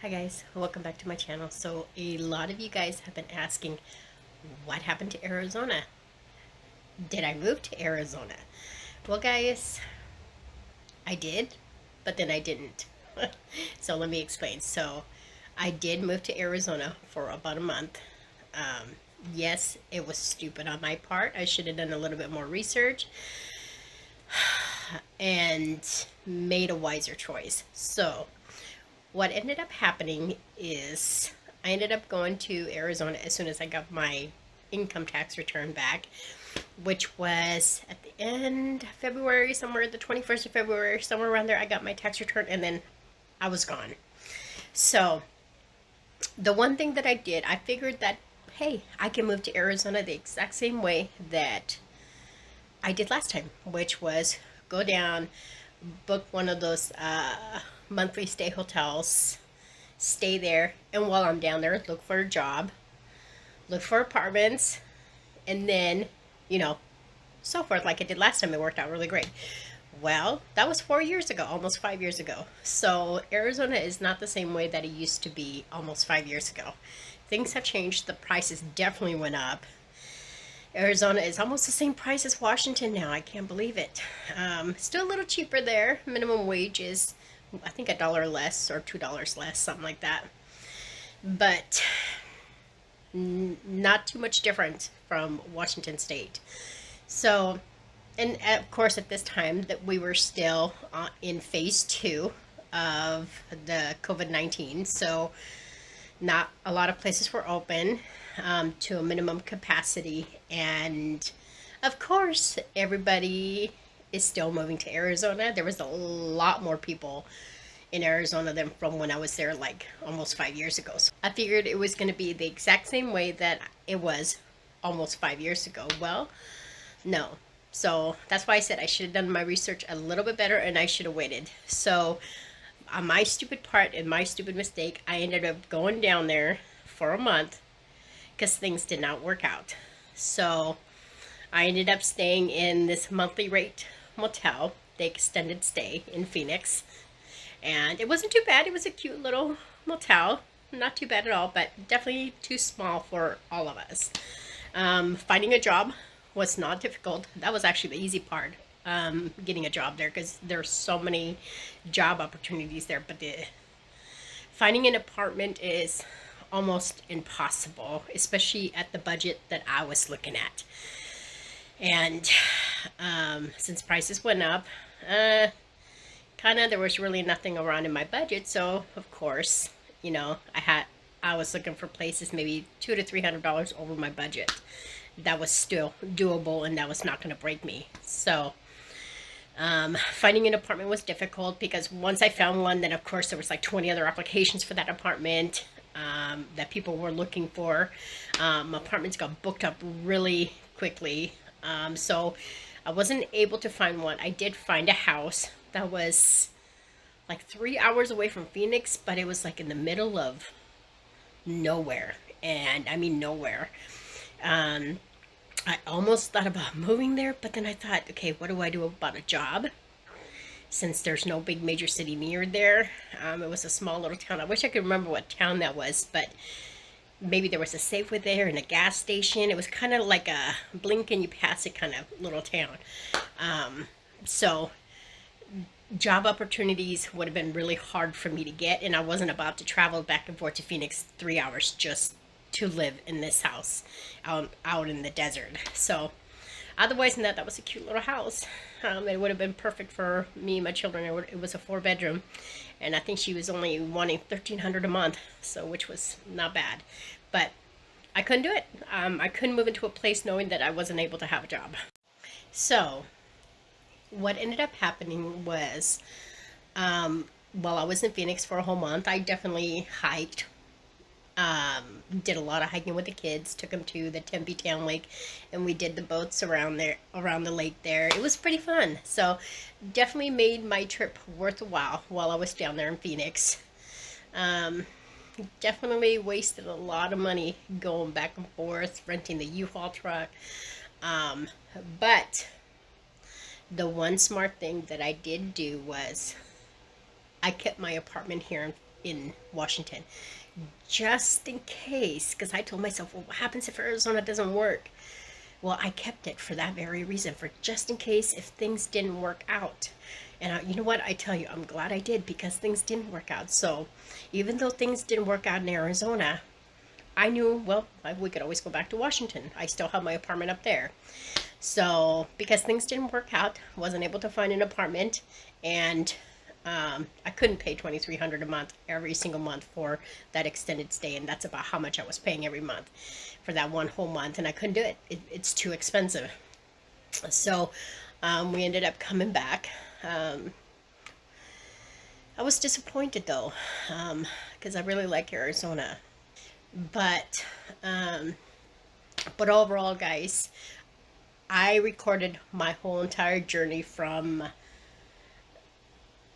Hi guys, welcome back to my channel. So a lot of you guys have been asking, what happened to Arizona? Did I move to Arizona? Well guys, I did, but then I didn't. So let me explain. So I did move to Arizona for about a month. Um, yes, it was stupid on my part. I should have done a little bit more research and made a wiser choice. So what ended up happening is I ended up going to Arizona as soon as I got my income tax return back, which was at the end of February, somewhere the 21st of February, somewhere around there. I got my tax return and then I was gone. So the one thing that I did, I figured that, hey, I can move to Arizona the exact same way that I did last time, which was go down, book one of those monthly stay hotels, stay there, and while I'm down there, look for a job, look for apartments, and then, you know, so forth like I did last time. It worked out really great. Well, that was 4 years ago, almost 5 years ago. So Arizona is not the same way that it used to be almost 5 years ago. Things have changed. The prices definitely went up. Arizona is almost the same price as Washington now. I can't believe it. Still a little cheaper there. Minimum wage is, I think, $1 less or $2 less, something like that. But not too much different from Washington State. So, and of course, at this time that we were still in phase two of the COVID-19. So, not a lot of places were open to a minimum capacity. And of course, everybody is still moving to Arizona. There was a lot more people in Arizona than from when I was there like almost 5 years ago. So I figured it was going to be the exact same way that it was almost 5 years ago. Well, no. So that's why I said I should have done my research a little bit better and I should have waited. So on my stupid part and my stupid mistake, I ended up going down there for a month because things did not work out. So I ended up staying in this monthly rate motel, the extended stay in Phoenix. And it wasn't too bad. It was a cute little motel. Not too bad at all, but definitely too small for all of us. Finding a job was not difficult. That was actually the easy part, getting a job there because there's so many job opportunities there. But finding an apartment is almost impossible, especially at the budget that I was looking at. And since prices went up, kind of there was really nothing around in my budget. So of course, I was looking for places maybe $200 to $300 over my budget. That was still doable, and that was not going to break me. So finding an apartment was difficult because once I found one, then of course there was like 20 other applications for that apartment that people were looking for. Apartments got booked up really quickly. So I wasn't able to find one. I did find a house that was like 3 hours away from Phoenix, but it was like in the middle of nowhere. And I mean, nowhere. I almost thought about moving there, but then I thought, okay, what do I do about a job? Since there's no big major city near there. It was a small little town. I wish I could remember what town that was, but maybe there was a Safeway there and a gas station. It was kind of like a blink and you pass it kind of little town. So job opportunities would have been really hard for me to get, and I wasn't about to travel back and forth to Phoenix 3 hours just to live in this house out in the desert. So otherwise than that, that was a cute little house. It would have been perfect for me and my children. It was a 4 bedroom, and I think she was only wanting $1,300 a month, so which was not bad. But I couldn't do it. I couldn't move into a place knowing that I wasn't able to have a job. So what ended up happening was, while I was in Phoenix for a whole month, I definitely hiked. Did a lot of hiking with the kids, took them to the Tempe Town Lake, and we did the boats around there, around the lake there. It was pretty fun. So definitely made my trip worthwhile while I was down there in Phoenix. Definitely wasted a lot of money going back and forth, renting the U-Haul truck. But the one smart thing that I did do was I kept my apartment here in Washington, just in case, because I told myself, well, what happens if Arizona doesn't work? Well, I kept it for that very reason, for just in case if things didn't work out. And you know what? I tell you, I'm glad I did, because things didn't work out. So even though things didn't work out in Arizona, I knew, well, we could always go back to Washington. I still have my apartment up there. So because things didn't work out, wasn't able to find an apartment, and I couldn't pay $2,300 a month every single month for that extended stay, and that's about how much I was paying every month for that one whole month, and I couldn't do it. It's too expensive. So we ended up coming back. I was disappointed though, because I really like Arizona, but overall, guys, I recorded my whole entire journey from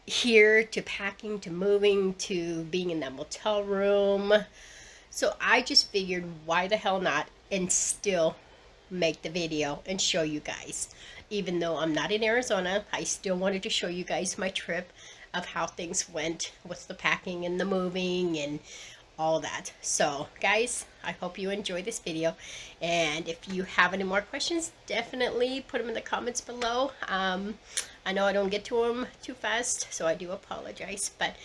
here to packing to moving to being in that motel room. So I just figured, why the hell not, and still make the video and show you guys. Even though I'm not in Arizona, I still wanted to show you guys my trip, of how things went with the packing and the moving and all that. So guys, I hope you enjoy this video, and if you have any more questions, definitely put them in the comments below. I know I don't get to them too fast, so I do apologize, but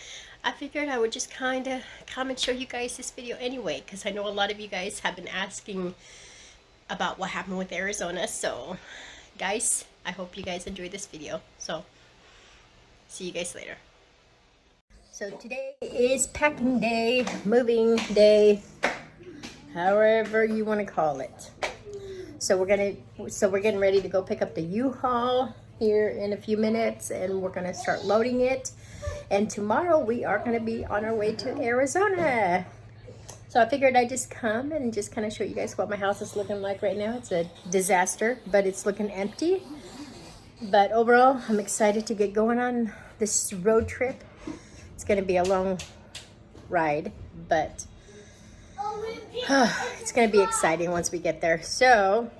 I figured I would just kind of come and show you guys this video anyway, because I know a lot of you guys have been asking about what happened with Arizona. So guys, I hope you guys enjoyed this video. So see you guys later. So today is packing day, moving day, however you want to call it. So we're getting ready to go pick up the U-Haul here in a few minutes, and we're gonna start loading it. And tomorrow we are gonna be on our way to Arizona. So I figured I'd just come and just kind of show you guys what my house is looking like right now. It's a disaster, but it's looking empty. But overall, I'm excited to get going on this road trip. It's going to be a long ride, but it's going to be exciting once we get there. So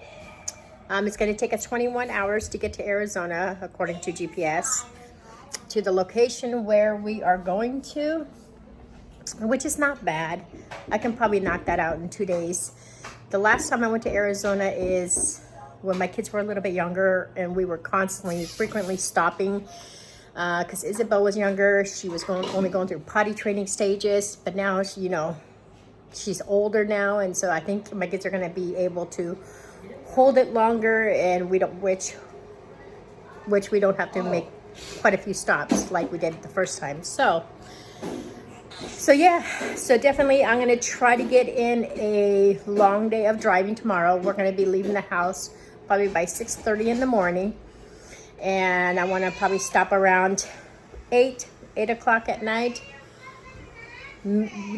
it's going to take us 21 hours to get to Arizona, according to GPS, to the location where we are going to, which is not bad. I can probably knock that out in 2 days. The last time I went to Arizona is when my kids were a little bit younger, and we were frequently stopping, because Isabel was younger. She was only going through potty training stages, but now she's older now, and so I think my kids are going to be able to hold it longer, and which we don't have to make quite a few stops like we did the first time. So yeah, so definitely I'm going to try to get in a long day of driving tomorrow. We're going to be leaving the house probably by 6:30 in the morning. And I want to probably stop around 8 o'clock at night,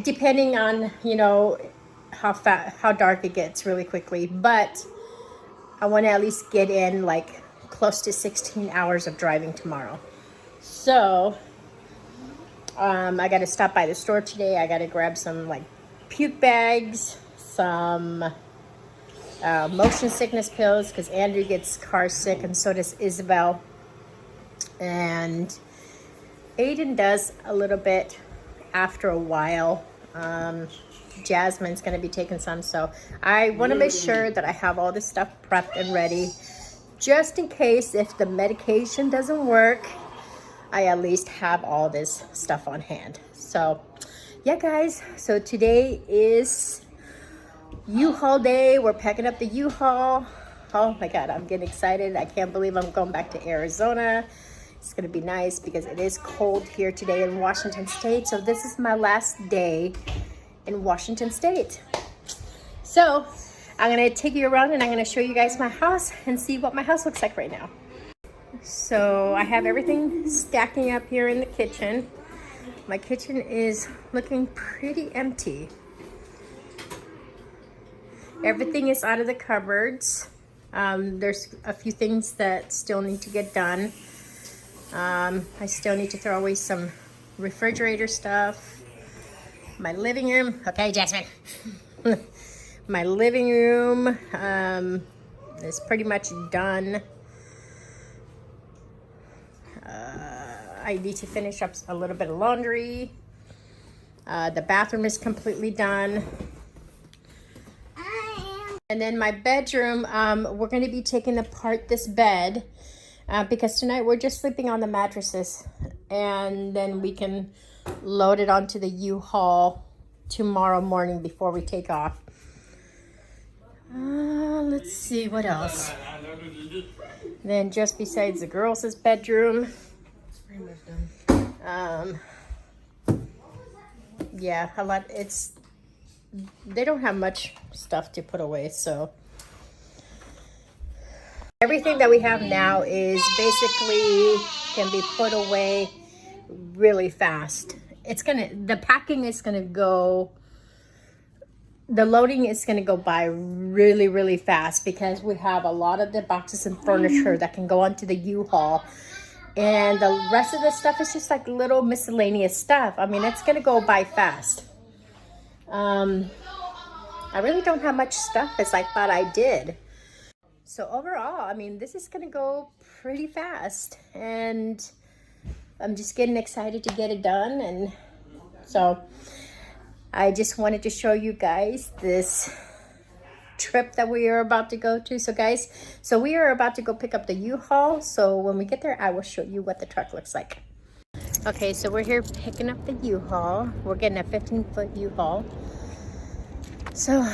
depending on, how dark it gets really quickly. But I want to at least get in like close to 16 hours of driving tomorrow. So I got to stop by the store today. I got to grab some like puke bags, some motion sickness pills, because Andrew gets car sick, and so does Isabel, and Aiden does a little bit after a while. Jasmine's going to be taking some, so I want to make sure that I have all this stuff prepped and ready, just in case if the medication doesn't work, I at least have all this stuff on hand. So yeah guys, so today is U-Haul day. We're packing up the U-Haul. Oh my god, I'm getting excited. I can't believe I'm going back to Arizona. It's gonna be nice because it is cold here today in Washington State. So this is my last day in Washington State. So I'm gonna take you around and I'm gonna show you guys my house and see what my house looks like right now. So I have everything stacking up here in the kitchen. My kitchen is looking pretty empty. Everything is out of the cupboards. There's a few things that still need to get done. I still need to throw away some refrigerator stuff. My living room, okay, Jasmine. My living room is pretty much done. I need to finish up a little bit of laundry. The bathroom is completely done. And then my bedroom, we're going to be taking apart this bed because tonight we're just sleeping on the mattresses. And then we can load it onto the U-Haul tomorrow morning before we take off. Let's see what else. Then just besides the girls' bedroom. Yeah, a lot. They don't have much stuff to put away, so everything that we have now is basically can be put away really fast. The packing is gonna go, the loading is gonna go by really, really fast because we have a lot of the boxes and furniture that can go onto the U-Haul. And the rest of the stuff is just like little miscellaneous stuff. I mean, it's gonna go by fast. I really don't have much stuff as I thought I did. So overall, I mean, this is gonna go pretty fast. And I'm just getting excited to get it done. And so I just wanted to show you guys this trip that we are about to go to. So guys, we are about to go pick up the U-Haul. So when we get there, I will show you what the truck looks like. Okay, so we're here picking up the U-Haul. We're getting a 15-foot U-Haul. So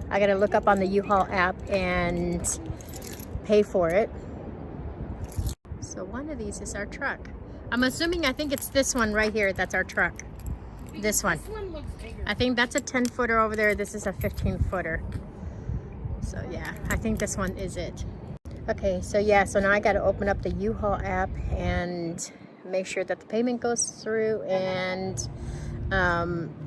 I gotta look up on the U-Haul app and pay for it. So one of these is our truck. I'm assuming, I think it's this one right here that's our truck. This one. This one looks bigger. I think that's a 10-footer over there. This is a 15-footer. So yeah, I think this one is it. Okay, so yeah, so now I gotta open up the U-Haul app and make sure that the payment goes through, and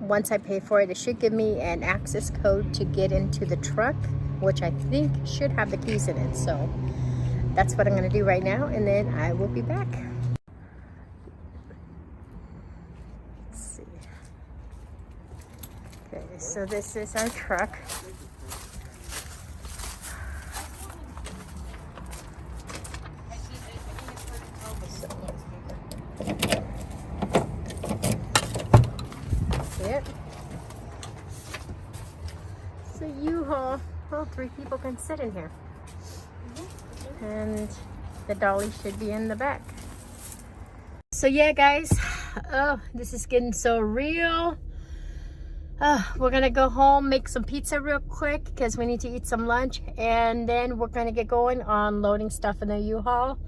once I pay for it, it should give me an access code to get into the truck, which I think should have the keys in it. So that's what I'm going to do right now, and then I will be back. Let's see. Okay, so this is our truck. It's a U-Haul. Well, 3 people can sit in here. And the dolly should be in the back. So yeah, guys, oh, this is getting so real. We're gonna go home, make some pizza real quick because we need to eat some lunch, and then we're gonna get going on loading stuff in the U-Haul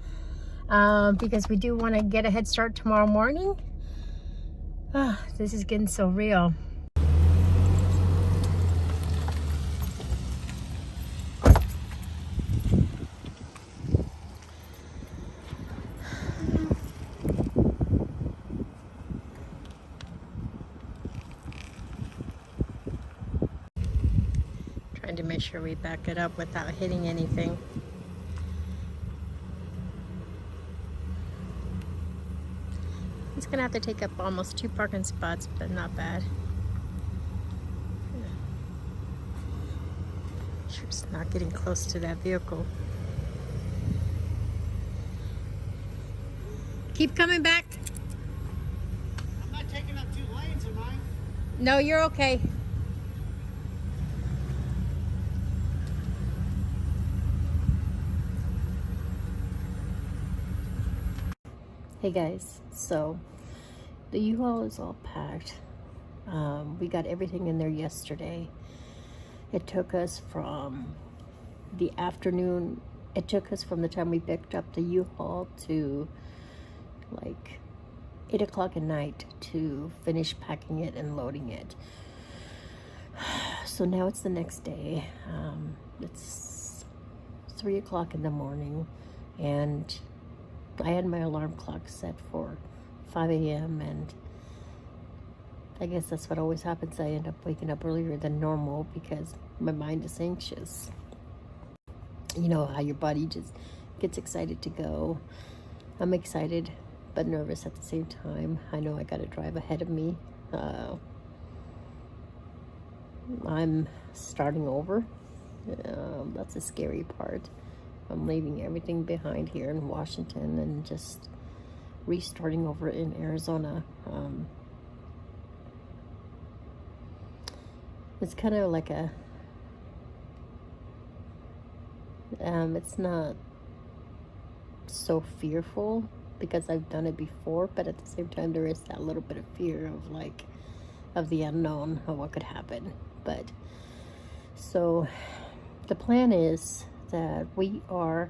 because we do want to get a head start tomorrow morning. This is getting so real. Trying to make sure we back it up without hitting anything. It's gonna have to take up almost 2 parking spots, but not bad. Sure, it's not getting close to that vehicle. Keep coming back. I'm not taking up 2 lanes, am I? No, you're okay. Hey guys, so the U-Haul is all packed. We got everything in there yesterday. It took us from the afternoon, it took us from the time we picked up the U-Haul to like 8 o'clock at night to finish packing it and loading it. So now it's the next day. It's 3 o'clock in the morning, and I had my alarm clock set for 5 a.m. and I guess that's what always happens. I end up waking up earlier than normal because my mind is anxious. You know how your body just gets excited to go. I'm excited but nervous at the same time. I know I got to drive ahead of me. I'm starting over. That's a scary part. I'm leaving everything behind here in Washington and just restarting over in Arizona. It's kind of like a, it's not so fearful because I've done it before, but at the same time there is that little bit of fear of like, of the unknown of what could happen. But so the plan is that we are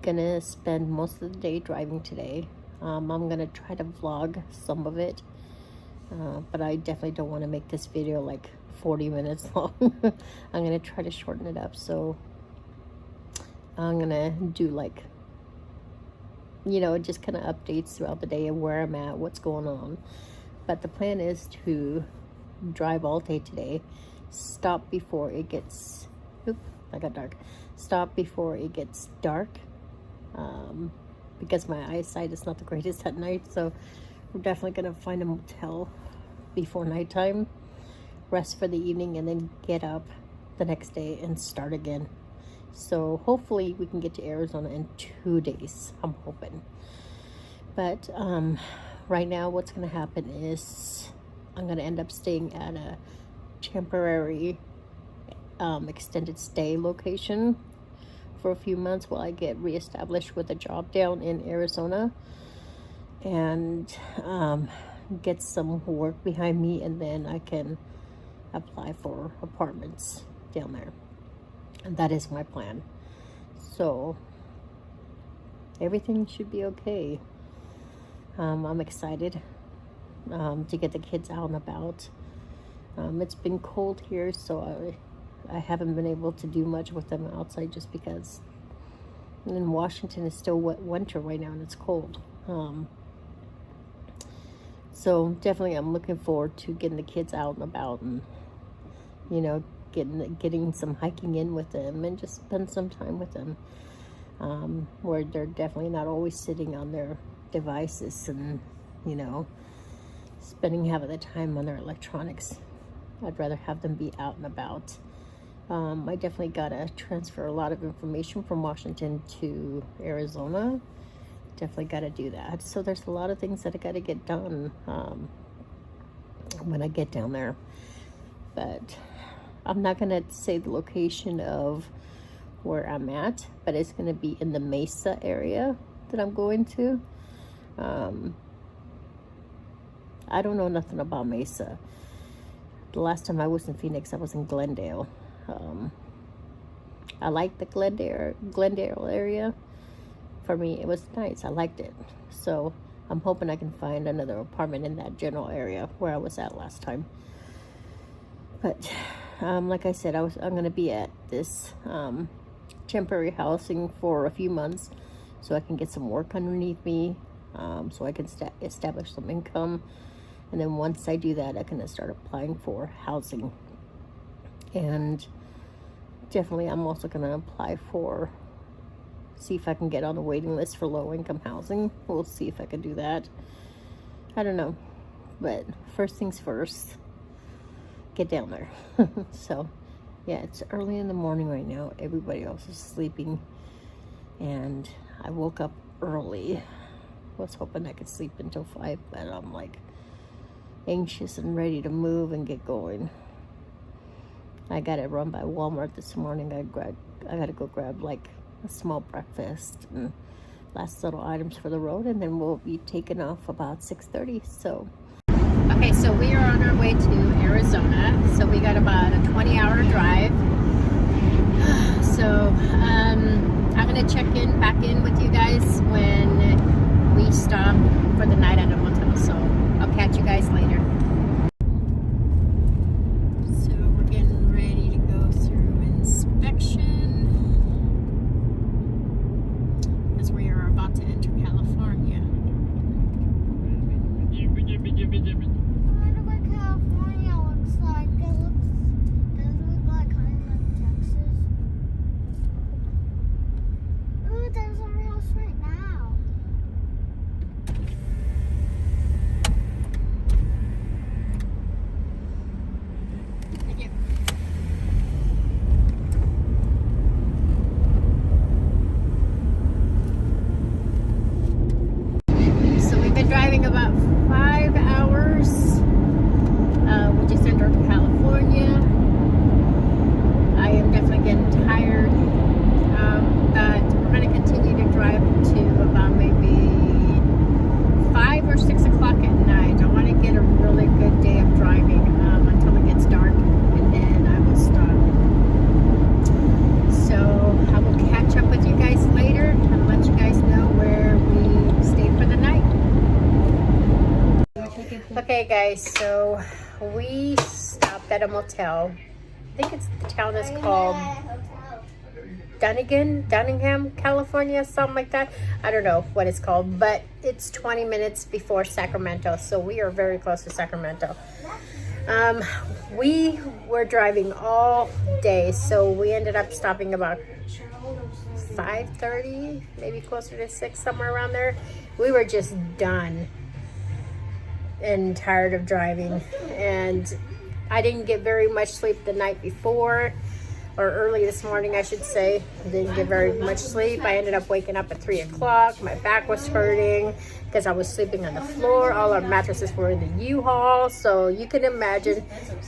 gonna spend most of the day driving today. I'm gonna try to vlog some of it, but I definitely don't want to make this video like 40 minutes long. I'm gonna try to shorten it up, so I'm gonna do like, you know, just kind of updates throughout the day of where I'm at, what's going on. But the plan is to drive all day today, stop before it gets, I got dark, stop before it gets dark, because my eyesight is not the greatest at night. So we're definitely gonna find a motel before nighttime, rest for the evening, and then get up the next day and start again. So hopefully we can get to Arizona in 2 days, I'm hoping. But right now what's going to happen is I'm going to end up staying at a temporary extended stay location for a few months while I get reestablished with a job down in Arizona, and get some work behind me, and then I can apply for apartments down there. And that is my plan. So everything should be okay. I'm excited to get the kids out and about. It's been cold here, so I haven't been able to do much with them outside just because in Washington it's still winter right now and it's cold. So definitely I'm looking forward to getting the kids out and about, and you know, getting some hiking in with them and just spend some time with them, where they're definitely not always sitting on their devices and, you know, spending half of the time on their electronics. I'd rather have them be out and about. I definitely gotta transfer a lot of information from Washington to Arizona. Definitely gotta do that. So there's a lot of things that I gotta get done when I get down there. But I'm not gonna say the location of where I'm at, but it's gonna be in the Mesa area that I'm going to. I don't know nothing about Mesa. The last time I was in Phoenix, I was in Glendale. I like the Glendale area. For me, it was nice. I liked it. So I'm hoping I can find another apartment in that general area where I was at last time. But like I said, I'm going to be at this temporary housing for a few months so I can get some work underneath me, so I can establish some income. And then once I do that, I can start applying for housing. And definitely I'm also going to apply for, see if I can get on the waiting list for low-income housing. We'll see if I can do that. I don't know. But first things first, get down there. So yeah, it's early in the morning right now. Everybody else is sleeping, and I woke up early. Was hoping I could sleep until 5, but I'm like anxious and ready to move and get going. I got to run by Walmart this morning. I got to go grab like a small breakfast and last little items for the road, and then we'll be taking off about 6:30. So okay, so we are on our way to Arizona. So we got about a 20-hour drive. So I'm gonna check back in with you guys when we stop for the night at a motel. So I'll catch you guys later. So we're getting ready to go through inspection because we are about to enter California. I wonder what California looks like. Does it look like kind of Texas? Ooh, there's our house right now. Okay guys, so we stopped at a motel. I think the town is called Dunningham, California, something like that. I don't know what it's called, but it's 20 minutes before Sacramento, so we are very close to Sacramento. We were driving all day, so we ended up stopping about 5:30, maybe closer to 6, somewhere around there. We were just done and tired of driving, and I didn't get very much sleep the night before, or early this morning I should say. Didn't get very much sleep. I ended up waking up at 3 o'clock. My back was hurting because I was sleeping on the floor. All our mattresses were in the U-Haul, so you can imagine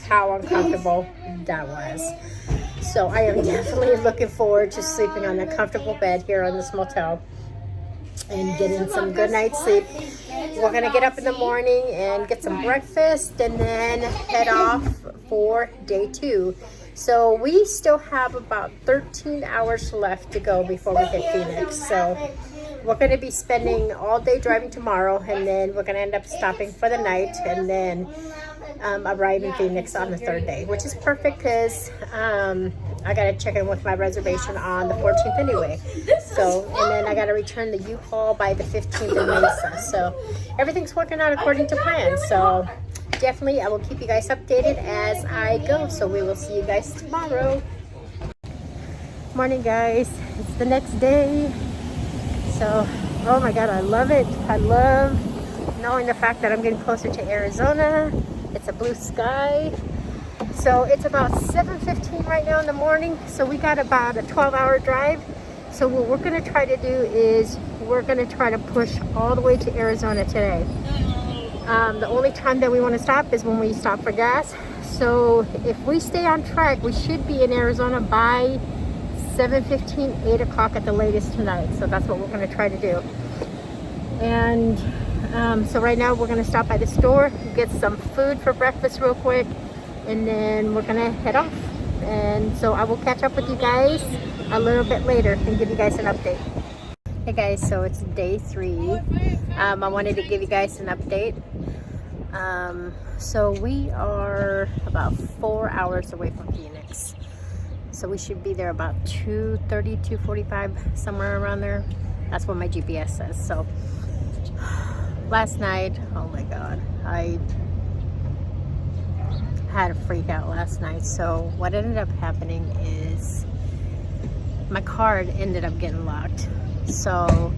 how uncomfortable that was. So I am definitely looking forward to sleeping on a comfortable bed here on this motel and getting some good night's sleep. We're gonna get up in the morning and get some breakfast and then head off for day 2. So we still have about 13 hours left to go before we hit Phoenix. So we're gonna be spending all day driving tomorrow, and then we're gonna end up stopping for the night and then arrive in Phoenix on the 3rd day, which is perfect because I gotta check in with my reservation on the 14th anyway. So, and then I gotta return the U-Haul by the 15th in Mesa. So everything's working out according to plan. So definitely I will keep you guys updated as I go. So we will see you guys tomorrow. Morning guys, it's the next day. So, oh my God, I love it. I love knowing the fact that I'm getting closer to Arizona. It's a blue sky. So it's about 7:15 right now in the morning. So we got about a 12-hour drive. So what we're gonna try to do is we're gonna try to push all the way to Arizona today. The only time that we want to stop is when we stop for gas. So if we stay on track, we should be in Arizona by 7:15, 8 o'clock at the latest tonight. So that's what we're gonna try to do. And so right now we're gonna stop by the store, get some food for breakfast real quick, and then we're gonna head off. And so I will catch up with you guys a little bit later and give you guys an update. Hey guys, so it's day 3. I wanted to give you guys an update. So we are about 4 hours away from Phoenix. So we should be there about 2:30, 2:45, somewhere around there. That's what my GPS says. So last night, oh my God, I had a freak out last night. So what ended up happening is my card ended up getting locked. So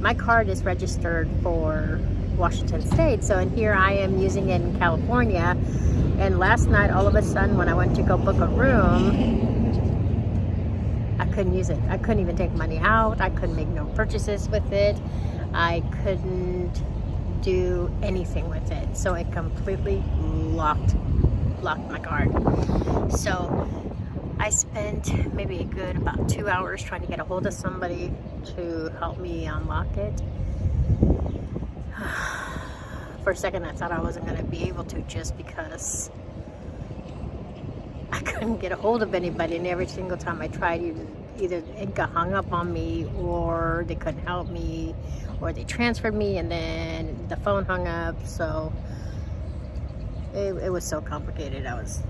my card is registered for Washington State. So and here I am using it in California. And last night, all of a sudden, when I went to go book a room, I couldn't use it. I couldn't even take money out. I couldn't make no purchases with it. I couldn't do anything with it. So it completely locked my card. So I spent maybe a good about 2 hours trying to get a hold of somebody to help me unlock it. For a second I thought I wasn't going to be able to, just because I couldn't get a hold of anybody, and every single time I tried, either it got hung up on me, or they couldn't help me, or they transferred me and then the phone hung up. So it was so complicated. I was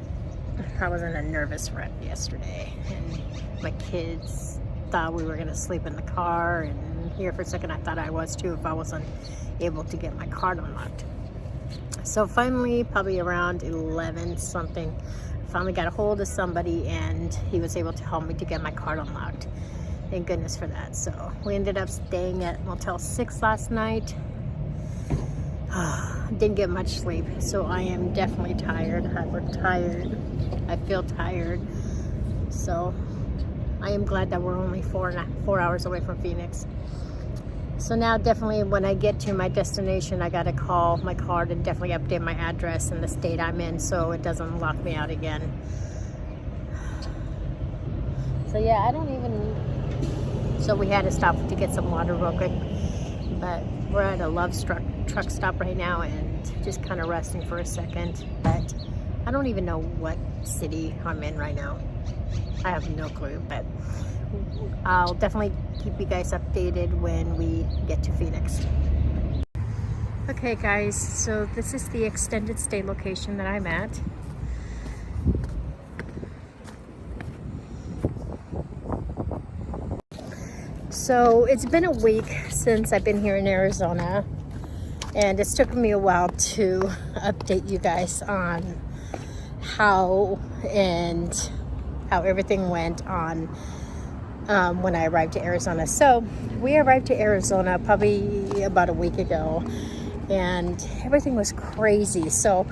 in a nervous wreck yesterday, and my kids thought we were going to sleep in the car, and here for a second I thought I was too if I wasn't able to get my card unlocked. So finally, probably around 11 something, I finally got a hold of somebody, and he was able to help me to get my card unlocked. Thank goodness for that. So we ended up staying at Motel 6 last night. Didn't get much sleep, so I am definitely tired. I look tired. I feel tired. So I am glad that we're only 4 hours away from Phoenix. So now definitely when I get to my destination, I gotta call my card and definitely update my address and the state I'm in so it doesn't lock me out again. So yeah, I don't even... So we had to stop to get some water real quick. But we're at a Love's truck stop right now and just kind of resting for a second. But I don't even know what city I'm in right now. I have no clue, but I'll definitely keep you guys updated when we get to Phoenix. Okay guys, so this is the extended stay location that I'm at. So it's been a week since I've been here in Arizona, and it's taken me a while to update you guys on how everything went on when I arrived to Arizona. So we arrived to Arizona probably about a week ago, and everything was crazy. So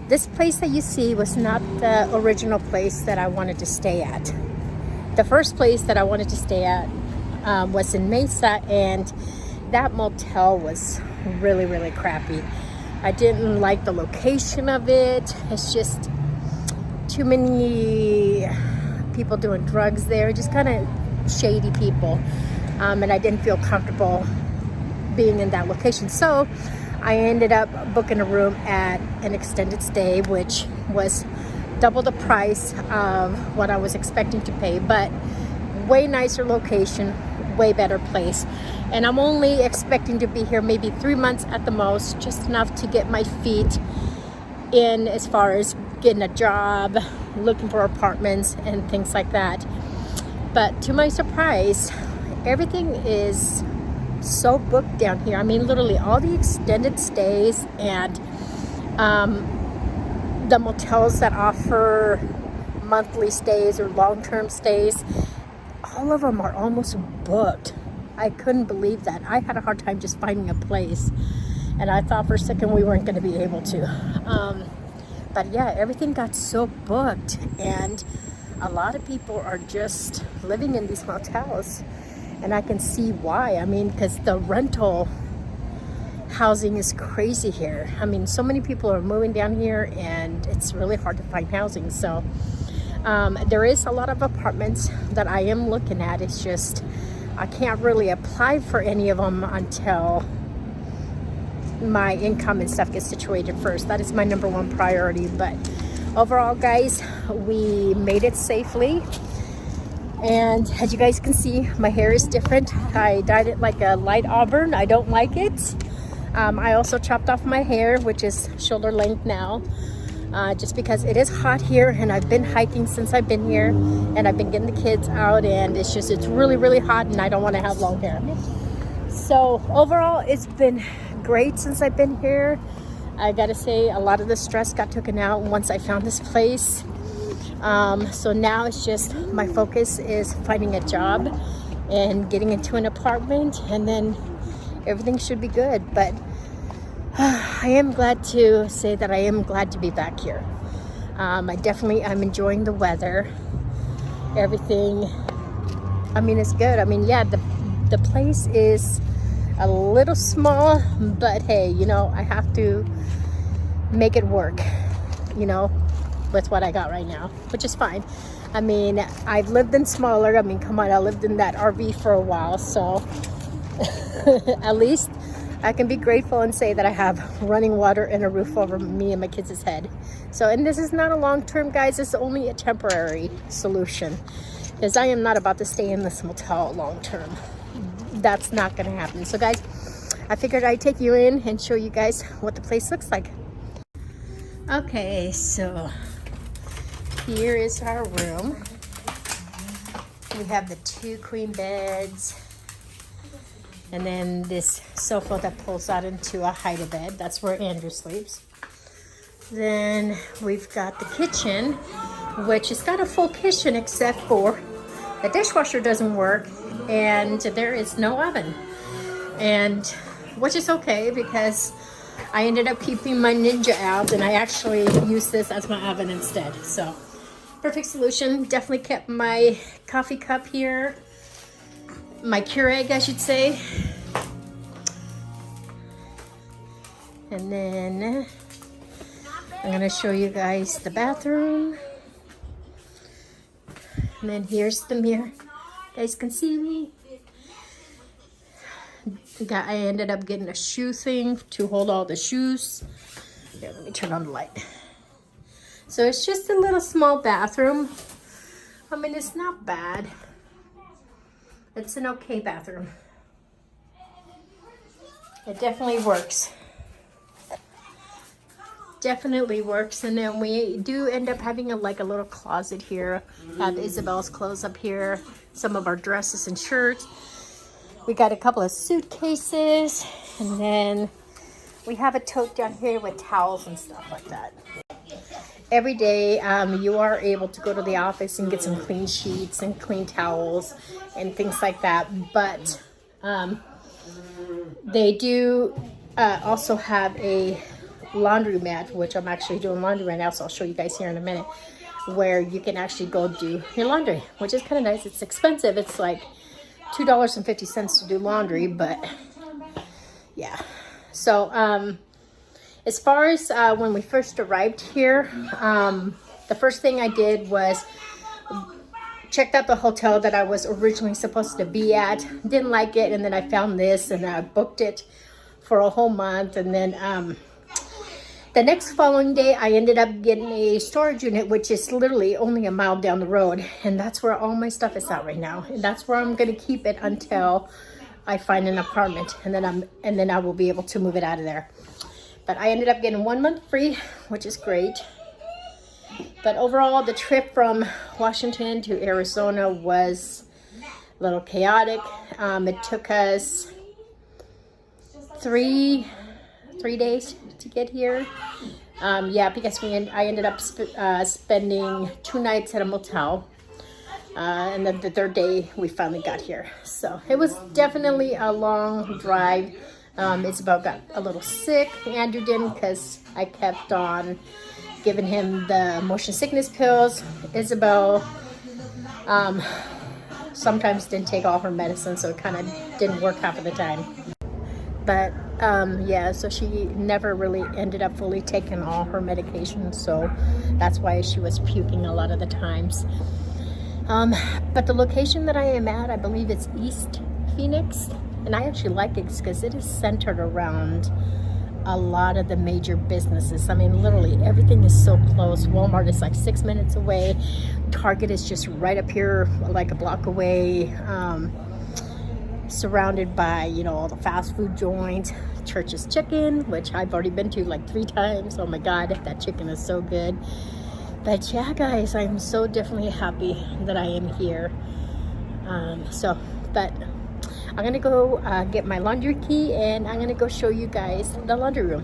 this place that you see was not the original place that I wanted to stay at. The first place that I wanted to stay at was in Mesa, and that motel was really, really crappy. I didn't like the location of it. It's just too many people doing drugs there, just kind of shady people, and I didn't feel comfortable being in that location. So I ended up booking a room at an extended stay, which was double the price of what I was expecting to pay, but way nicer location, way better place. And I'm only expecting to be here maybe 3 months at the most, just enough to get my feet in as far as getting a job, looking for apartments and things like that. But to my surprise, everything is so booked down here. I mean, literally all the extended stays and the motels that offer monthly stays or long-term stays, all of them are almost booked. I couldn't believe that. I had a hard time just finding a place, and I thought for a second we weren't going to be able to. But yeah, everything got so booked, and a lot of people are just living in these motels, and I can see why. I mean, because the rental housing is crazy here. I mean, so many people are moving down here, and it's really hard to find housing. So there is a lot of apartments that I am looking at. It's just I can't really apply for any of them until my income and stuff gets situated first. That is my number one priority. But overall, guys, we made it safely. And as you guys can see, my hair is different. I dyed it like a light auburn. I don't like it. I also chopped off my hair, which is shoulder length now, just because it is hot here, and I've been hiking since I've been here, and I've been getting the kids out, and it's really, really hot, and I don't want to have long hair. So overall, it's been great since I've been here. I gotta say, a lot of the stress got taken out once I found this place. So now it's just my focus is finding a job and getting into an apartment, and then everything should be good. But I am glad to say that I am glad to be back here. I'm enjoying the weather. Everything, I mean, it's good. I mean, yeah, the place is a little small, but hey, you know, I have to make it work, you know, with what I got right now, which is fine. I mean, I've lived in smaller. I mean, come on, I lived in that RV for a while, so at least I can be grateful and say that I have running water and a roof over me and my kids' head. So, and this is not a long-term, guys. This is only a temporary solution, because I am not about to stay in this motel long-term. That's not going to happen. So, guys, I figured I'd take you in and show you guys what the place looks like. Okay, so here is our room. We have the 2 queen beds, and then this sofa that pulls out into a hide-a-bed. That's where Andrew sleeps. Then we've got the kitchen, which has got a full kitchen except for the dishwasher doesn't work, and there is no oven. And which is okay, because I ended up keeping my Ninja out, and I actually used this as my oven instead. So perfect solution. Definitely kept my coffee cup here, my Keurig, I should say. And then I'm gonna show you guys the bathroom. And then here's the mirror. You guys can see me. I ended up getting a shoe thing to hold all the shoes. Here, let me turn on the light. So it's just a little small bathroom. I mean, it's not bad. It's an okay bathroom. It definitely works. definitely works. And then we do end up having like a little closet here. Have Isabel's clothes up here, some of our dresses and shirts. We got a couple of suitcases, and then we have a tote down here with towels and stuff like that. Every day you are able to go to the office and get some clean sheets and clean towels and things like that, but they do also have a laundromat, which I'm actually doing laundry right now, so I'll show you guys here in a minute, where you can actually go do your laundry, which is kind of nice. It's expensive. It's like $2.50 to do laundry, but yeah. So as far as when we first arrived here, the first thing I did was checked out the hotel that I was originally supposed to be at. Didn't like it, and then I found this and I booked it for a whole month. And then the next following day I ended up getting a storage unit, which is literally only a mile down the road, and that's where all my stuff is at right now, and that's where I'm going to keep it until I find an apartment, and then I will be able to move it out of there. But I ended up getting 1 month free, which is great. But overall, the trip from Washington to Arizona was a little chaotic. It took us three days to get here. Yeah, because I ended up spending 2 nights at a motel. And then the third day we finally got here. So it was definitely a long drive. Isabel got a little sick. Andrew didn't, because I kept on giving him the motion sickness pills. Isabel sometimes didn't take all her medicine, so it kind of didn't work half of the time. But yeah, so she never really ended up fully taking all her medication, so that's why she was puking a lot of the times. But the location that I am at, I believe it's East Phoenix, and I actually like it because it is centered around a lot of the major businesses. I mean, literally everything is so close. Walmart is like 6 minutes away. Target is just right up here, like a block away. Surrounded by, you know, all the fast food joints. Church's Chicken, which I've already been to like 3 times. Oh my God, that chicken is so good. But yeah, guys, I'm so definitely happy that I am here. But I'm gonna go get my laundry key, and I'm gonna go show you guys the laundry room.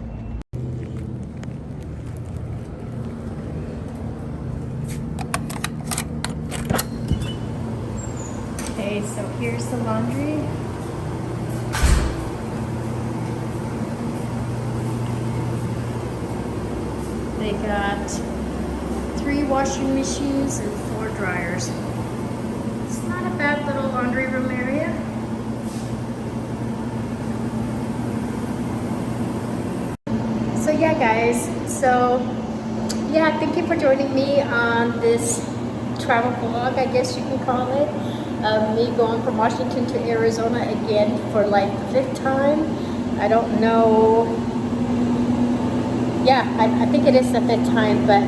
Okay, so here's the laundry. They got 3 washing machines and 4 dryers. It's not a bad little laundry room area. So yeah, guys, so yeah, thank you for joining me on this travel vlog, I guess you can call it, of me going from Washington to Arizona again for like the 5th time. I don't know. Yeah, I think it is the 5th time, but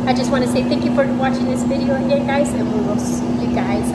I just want to say thank you for watching this video again, guys, and we will see you guys